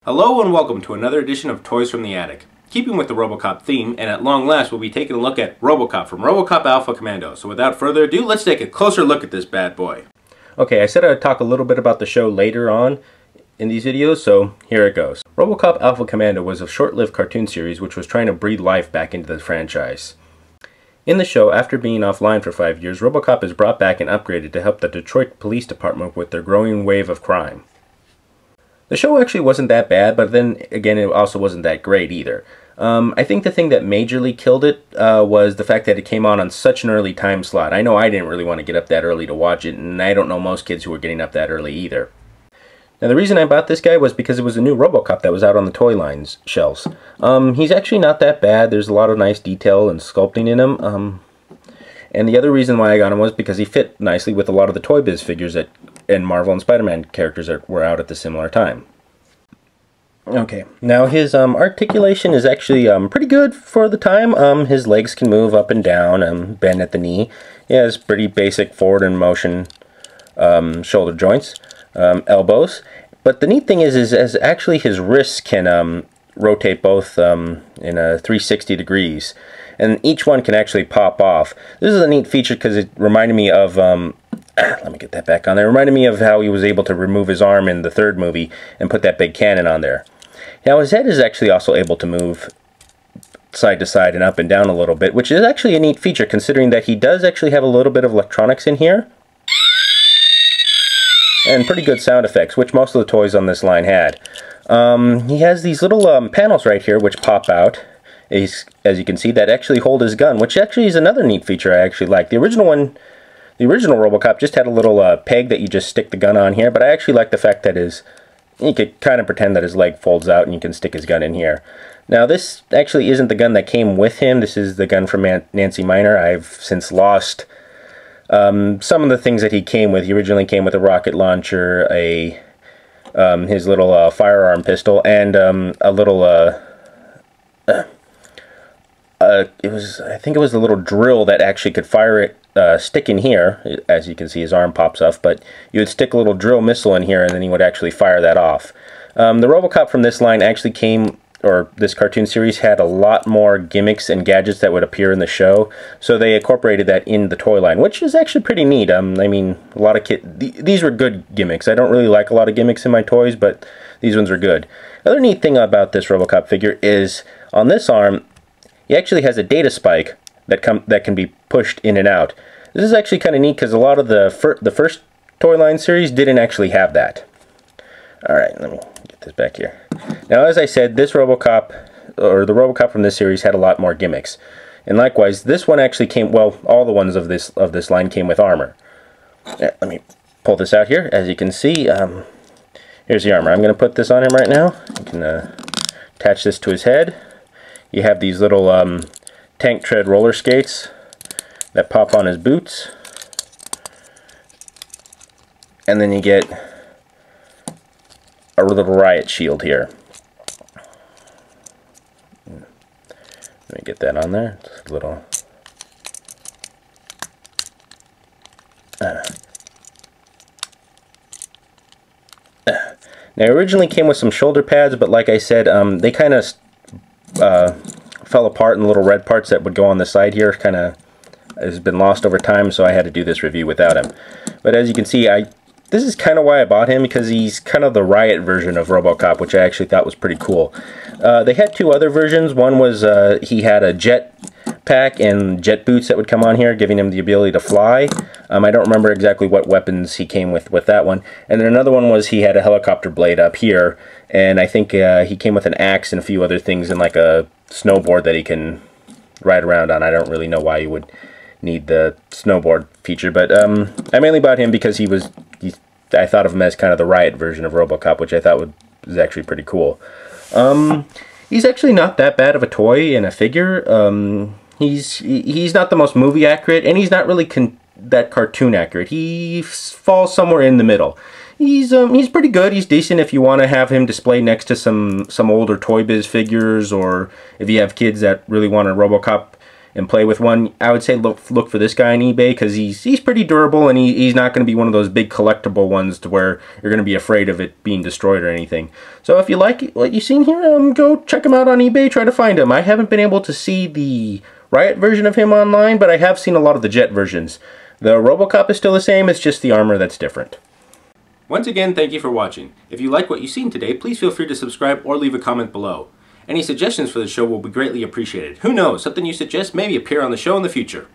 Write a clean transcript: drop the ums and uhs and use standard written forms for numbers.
Hello and welcome to another edition of Toys from the Attic. Keeping with the RoboCop theme, and at long last we'll be taking a look at RoboCop from RoboCop Alpha Commando. So without further ado, let's take a closer look at this bad boy. Okay, I said I'd talk a little bit about the show later on in these videos, so here it goes. RoboCop Alpha Commando was a short-lived cartoon series which was trying to breathe life back into the franchise. In the show, after being offline for 5 years, RoboCop is brought back and upgraded to help the Detroit Police Department with their growing wave of crime. The show actually wasn't that bad, but then again it also wasn't that great either. I think the thing that majorly killed it was the fact that it came on such an early time slot. I know I didn't really want to get up that early to watch it, and I don't know most kids who were getting up that early either. Now the reason I bought this guy was because it was a new RoboCop that was out on the toy lines shelves. He's actually not that bad. There's a lot of nice detail and sculpting in him. And the other reason why I got him was because he fit nicely with a lot of the Toy Biz figures and Marvel and Spider-Man characters that were out at the similar time. Okay, now his articulation is actually pretty good for the time. His legs can move up and down, bend at the knee. He has pretty basic forward and motion shoulder joints, elbows. But the neat thing is actually his wrists can rotate both in 360 degrees. And each one can actually pop off. This is a neat feature because it reminded me of, let me get that back on there. It reminded me of how he was able to remove his arm in the third movie and put that big cannon on there. Now his head is actually also able to move side to side and up and down a little bit, which is actually a neat feature considering that he does actually have a little bit of electronics in here. And pretty good sound effects, which most of the toys on this line had. He has these little panels right here which pop out. As you can see, that actually hold his gun, which actually is another neat feature I actually like. The original RoboCop just had a little peg that you just stick the gun on here, but I actually like the fact that you could kind of pretend that his leg folds out and you can stick his gun in here. Now this actually isn't the gun that came with him. This is the gun from Nancy Miner. I've since lost some of the things that he came with. He originally came with a rocket launcher, his little firearm pistol, and a little I think it was a little drill that actually could fire it, stick in here. As you can see, his arm pops off, but you would stick a little drill missile in here and then he would actually fire that off. The RoboCop from this line actually this cartoon series had a lot more gimmicks and gadgets that would appear in the show, so they incorporated that in the toy line, which is actually pretty neat. I mean, a lot of these were good gimmicks. I don't really like a lot of gimmicks in my toys, but these ones are good. Another neat thing about this RoboCop figure is on this arm, he actually has a data spike that can be pushed in and out. This is actually kind of neat because a lot of the first toy line series didn't actually have that. Alright, let me get this back here. Now as I said, this RoboCop, or the RoboCop from this series, had a lot more gimmicks. And likewise, this one actually came, well, all the ones of this line came with armor. Let me pull this out here. As you can see, here's the armor. I'm going to put this on him right now. You can attach this to his head. You have these little tank tread roller skates that pop on his boots. And then you get a little riot shield here. Let me get that on there. Just a little. Now, it originally came with some shoulder pads, but like I said, they kind of fell apart in little red parts that would go on the side here. Kind of has been lost over time, so I had to do this review without him. But as you can see, this is kind of why I bought him, because he's kind of the riot version of RoboCop, which I actually thought was pretty cool. They had two other versions. One was he had a jet pack and jet boots that would come on here, giving him the ability to fly. I don't remember exactly what weapons he came with that one. And then another one was he had a helicopter blade up here, and I think he came with an axe and a few other things and like a snowboard that he can ride around on. I don't really know why you would need the snowboard feature, but I mainly bought him because I thought of him as kind of the riot version of RoboCop, which I thought was actually pretty cool. He's actually not that bad of a toy and a figure. He's not the most movie accurate, and he's not really that cartoon accurate. He falls somewhere in the middle. He's pretty good. He's decent if you want to have him displayed next to some older Toy Biz figures, or if you have kids that really want a RoboCop and play with one, I would say look for this guy on eBay, because he's pretty durable, and he's not going to be one of those big collectible ones to where you're going to be afraid of it being destroyed or anything. So if you like what you've seen here, go check him out on eBay, try to find him. I haven't been able to see the Riot version of him online, but I have seen a lot of the Jet versions. The RoboCop is still the same, it's just the armor that's different. Once again, thank you for watching. If you like what you've seen today, please feel free to subscribe or leave a comment below. Any suggestions for the show will be greatly appreciated. Who knows, something you suggest may appear on the show in the future.